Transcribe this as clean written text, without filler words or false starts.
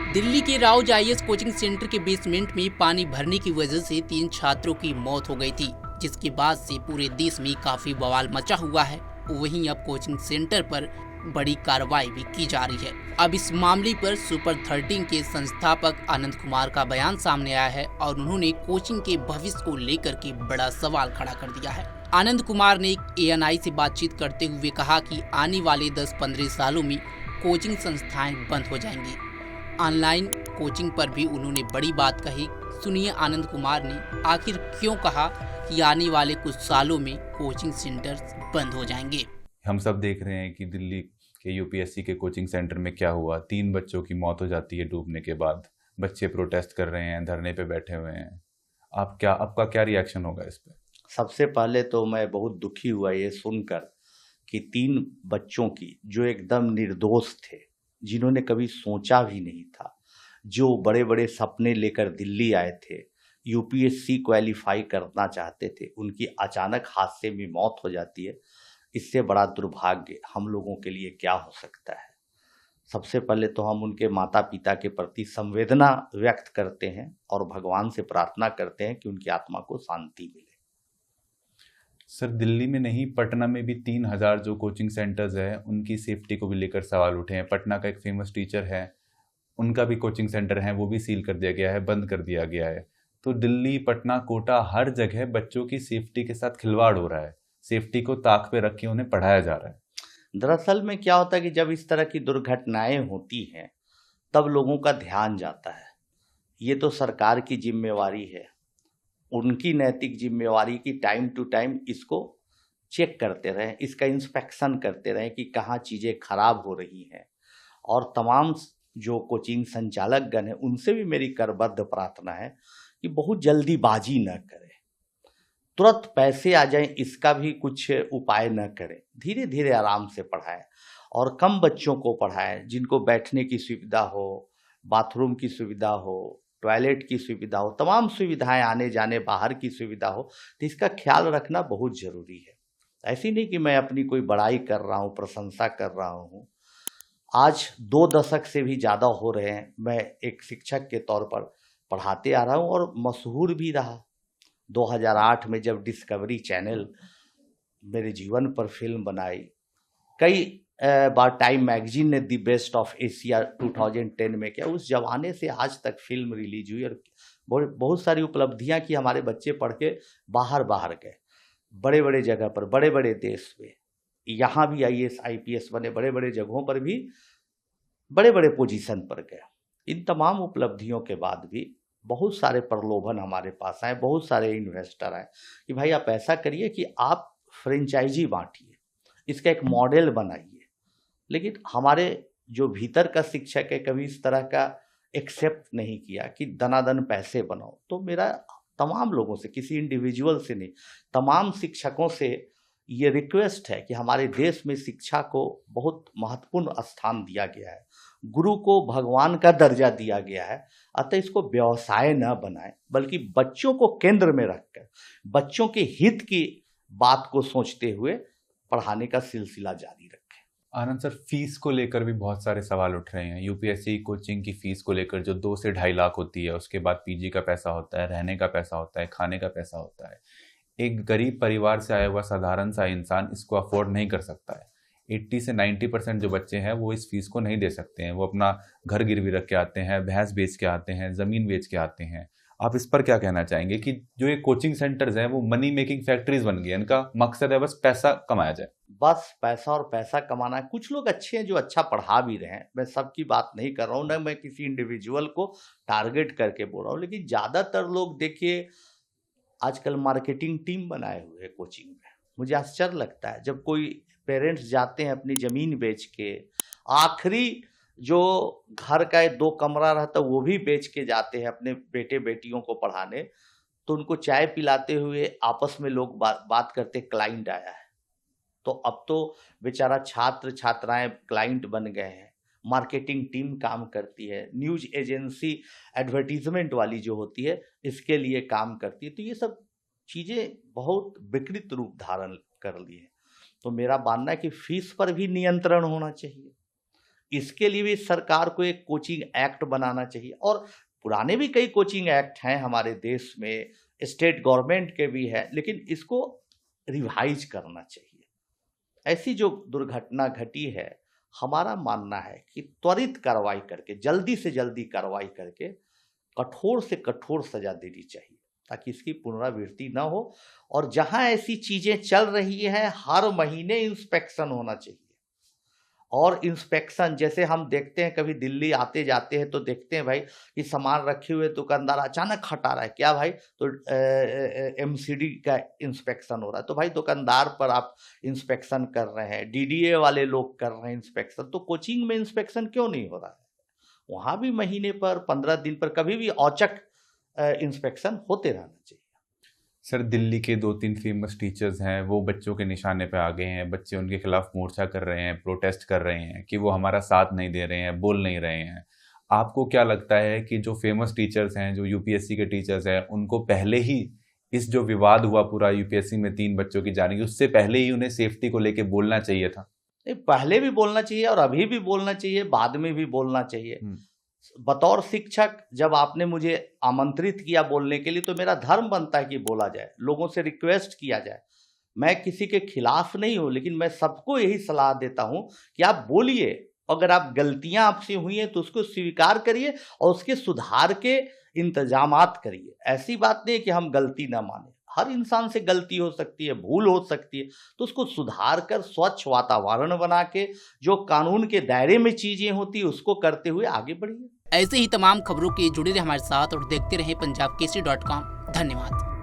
दिल्ली के Rouse IAS coaching centre के basement में पानी भरने की वजह से 3 छात्रों की मौत हो गई थी, जिसके बाद से पूरे देश में काफी बवाल मचा हुआ है। वहीं अब कोचिंग सेंटर पर बड़ी कार्रवाई भी की जा रही है। अब इस मामले पर सुपर 13 के संस्थापक आनंद कुमार का बयान सामने आया है और उन्होंने कोचिंग के भविष्य को लेकर के बड़ा सवाल खड़ा कर दिया है। आनंद कुमार ने एएनआई से बातचीत करते हुए कहा कि आने वाले 10-15 सालों में कोचिंग संस्थाएं बंद हो जाएंगी। ऑनलाइन कोचिंग पर भी उन्होंने बड़ी बात कही। सुनिए आनंद कुमार ने आखिर क्यों कहा कि आने वाले कुछ सालों में कोचिंग सेंटर्स बंद हो जाएंगे। हम सब देख रहे हैं कि दिल्ली के यूपीएससी के कोचिंग सेंटर में क्या हुआ। 3 बच्चों की मौत हो जाती है डूबने के बाद। बच्चे प्रोटेस्ट कर रहे हैं, धरने पे बैठे हुए हैं। आपका क्या रिएक्शन होगा इस पे? सबसे पहले तो मैं बहुत दुखी हुआ ये सुनकर कि 3 बच्चों की जो एकदम निर्दोष थे, जिन्होंने कभी सोचा भी नहीं था, जो बड़े बड़े सपने लेकर दिल्ली आए थे, यूपीएससी क्वालिफाई करना चाहते थे, उनकी अचानक हादसे में मौत हो जाती है। इससे बड़ा दुर्भाग्य हम लोगों के लिए क्या हो सकता है। सबसे पहले तो हम उनके माता पिता के प्रति संवेदना व्यक्त करते हैं और भगवान से प्रार्थना करते हैं कि उनकी आत्मा को शांति मिले। सर, दिल्ली में नहीं, पटना में भी 3000 जो कोचिंग सेंटर्स है उनकी सेफ्टी को भी लेकर सवाल उठे हैं। पटना का एक फेमस टीचर है, उनका भी कोचिंग सेंटर है, वो भी सील कर दिया गया है, बंद कर दिया गया है। तो दिल्ली, पटना, कोटा, हर जगह बच्चों की सेफ्टी के साथ खिलवाड़ हो रहा है। सेफ्टी को ताक पे रख के उन्हें पढ़ाया जा रहा है। दरअसल में क्या होता है कि जब इस तरह की दुर्घटनाएं होती हैं तब लोगों का ध्यान जाता है। ये तो सरकार की जिम्मेवारी है, उनकी नैतिक जिम्मेवारी की टाइम टू टाइम इसको चेक करते रहें, इसका इंस्पेक्शन करते रहें कि कहाँ चीज़ें खराब हो रही हैं। और तमाम जो कोचिंग संचालकगण हैं उनसे भी मेरी करबद्ध प्रार्थना है कि बहुत जल्दीबाजी न करें, तुरंत पैसे आ जाएं इसका भी कुछ उपाय न करें। धीरे धीरे आराम से पढ़ाएं और कम बच्चों को पढ़ाएं, जिनको बैठने की सुविधा हो, बाथरूम की सुविधा हो, टॉयलेट की सुविधा हो, तमाम सुविधाएं, आने जाने बाहर की सुविधा हो। तो इसका ख्याल रखना बहुत ज़रूरी है। ऐसी नहीं कि मैं अपनी कोई बड़ाई कर रहा हूँ, प्रशंसा कर रहा हूँ। आज 2 दशक से भी ज़्यादा हो रहे हैं मैं एक शिक्षक के तौर पर पढ़ाते आ रहा हूँ और मशहूर भी रहा। 2008 में जब डिस्कवरी चैनल मेरे जीवन पर फिल्म बनाई, कई बार टाइम मैगजीन ने दी बेस्ट ऑफ एशिया 2010 में किया। उस जमाने से आज तक फिल्म रिलीज हुई और बहुत सारी उपलब्धियां की। हमारे बच्चे पढ़ के बाहर गए, बड़े बड़े जगह पर, बड़े बड़े देश में, यहाँ भी आईएएस आईपीएस बने, बड़े बड़े जगहों पर भी बड़े बड़े पोजीशन पर गए। इन तमाम उपलब्धियों के बाद भी बहुत सारे प्रलोभन हमारे पास आए, बहुत सारे इन्वेस्टर आए कि भाई आप ऐसा करिए कि आप फ्रेंचाइजी बांटिए, इसका एक मॉडल बनाइए। लेकिन हमारे जो भीतर का शिक्षक है कभी इस तरह का एक्सेप्ट नहीं किया कि दनादन पैसे बनाओ। तो मेरा तमाम लोगों से, किसी इंडिविजुअल से नहीं, तमाम शिक्षकों से ये रिक्वेस्ट है कि हमारे देश में शिक्षा को बहुत महत्वपूर्ण स्थान दिया गया है, गुरु को भगवान का दर्जा दिया गया है। अतः इसको व्यवसाय न बनाएं, बल्कि बच्चों को केंद्र में रखकर बच्चों के हित की बात को सोचते हुए पढ़ाने का सिलसिला जारी रखें। आनंद सर, फीस को लेकर भी बहुत सारे सवाल उठ रहे हैं। यूपीएससी कोचिंग की फीस को लेकर जो 2 से 2.5 लाख होती है, उसके बाद पीजी का पैसा होता है, रहने का पैसा होता है, खाने का पैसा होता है। एक गरीब परिवार से आया हुआ साधारण सा इंसान इसको अफोर्ड नहीं कर सकता है। 80 से 90% जो बच्चे हैं वो इस फीस को नहीं दे सकते हैं। वो अपना घर गिरवी रख के आते हैं, भैंस बेच के आते हैं, ज़मीन बेच के आते हैं। आप इस पर क्या कहना चाहेंगे कि जो ये कोचिंग सेंटर्स हैं वो मनी मेकिंग फैक्ट्रीज बन गई हैं, इनका मकसद है बस पैसा कमाया जाए? बस पैसा और पैसा कमाना है। कुछ लोग अच्छे हैं जो अच्छा पढ़ा भी रहे हैं, मैं सबकी बात नहीं कर रहा हूँ, ना मैं किसी इंडिविजुअल को टारगेट करके बोल रहा हूँ। लेकिन ज़्यादातर लोग देखिए आजकल मार्केटिंग टीम बनाए हुए हैं कोचिंग में। मुझे आश्चर्य लगता है जब कोई पेरेंट्स जाते हैं अपनी ज़मीन बेच के, आखिरी जो घर का 2 कमरा रहता है वो भी बेच के जाते हैं अपने बेटे बेटियों को पढ़ाने। तो उनको चाय पिलाते हुए आपस में लोग बात करते, क्लाइंट आया है। तो अब तो बेचारा छात्र छात्राएं क्लाइंट बन गए हैं। मार्केटिंग टीम काम करती है, न्यूज़ एजेंसी एडवर्टीजमेंट वाली जो होती है इसके लिए काम करती है। तो ये सब चीज़ें बहुत विकृत रूप धारण कर ली है। तो मेरा मानना है कि फीस पर भी नियंत्रण होना चाहिए। इसके लिए भी सरकार को एक कोचिंग एक्ट बनाना चाहिए, और पुराने भी कई कोचिंग एक्ट हैं हमारे देश में, स्टेट गवर्नमेंट के भी है, लेकिन इसको रिवाइज करना चाहिए। ऐसी जो दुर्घटना घटी है, हमारा मानना है कि त्वरित कार्रवाई करके, जल्दी से जल्दी कार्रवाई करके कठोर से कठोर सजा देनी चाहिए, ताकि इसकी पुनरावृत्ति न हो। और जहां ऐसी चीजें चल रही हैं, हर महीने इंस्पेक्शन होना चाहिए। और इंस्पेक्शन जैसे हम देखते हैं, कभी दिल्ली आते जाते हैं तो देखते हैं भाई कि सामान रखे हुए दुकानदार अचानक हटा रहा है, क्या भाई, तो एमसीडी का इंस्पेक्शन हो रहा है। तो भाई दुकानदार पर आप इंस्पेक्शन कर रहे हैं, डीडीए वाले लोग कर रहे हैं इंस्पेक्शन, तो कोचिंग में इंस्पेक्शन क्यों नहीं हो रहा है? वहाँ भी महीने पर, 15 दिन पर, कभी भी औचक इंस्पेक्शन होते रहना चाहिए। सर, दिल्ली के 2-3 फेमस टीचर्स हैं, वो बच्चों के निशाने पे आ गए हैं। बच्चे उनके खिलाफ मोर्चा कर रहे हैं, प्रोटेस्ट कर रहे हैं कि वो हमारा साथ नहीं दे रहे हैं, बोल नहीं रहे हैं। आपको क्या लगता है कि जो फेमस टीचर्स हैं, जो यूपीएससी के टीचर्स हैं, उनको पहले ही इस जो विवाद हुआ पूरा यूपीएससी में 3 बच्चों की जाने की, उससे पहले ही उन्हें सेफ्टी को लेके बोलना चाहिए था? पहले भी बोलना चाहिए और अभी भी बोलना चाहिए, बाद में भी बोलना चाहिए। बतौर शिक्षक जब आपने मुझे आमंत्रित किया बोलने के लिए, तो मेरा धर्म बनता है कि बोला जाए, लोगों से रिक्वेस्ट किया जाए। मैं किसी के खिलाफ नहीं हूं, लेकिन मैं सबको यही सलाह देता हूं कि आप बोलिए। अगर आप गलतियां आपसे हुई हैं तो उसको स्वीकार करिए और उसके सुधार के इंतजामात करिए। ऐसी बात नहीं है कि हम गलती ना माने, हर इंसान से गलती हो सकती है, भूल हो सकती है, तो उसको सुधार कर स्वच्छ वातावरण बना के, जो कानून के दायरे में चीजें होती है उसको करते हुए आगे बढ़िए। ऐसे ही तमाम खबरों के जुड़े रहे हमारे साथ और देखते रहे पंजाबकेसरी.com। धन्यवाद।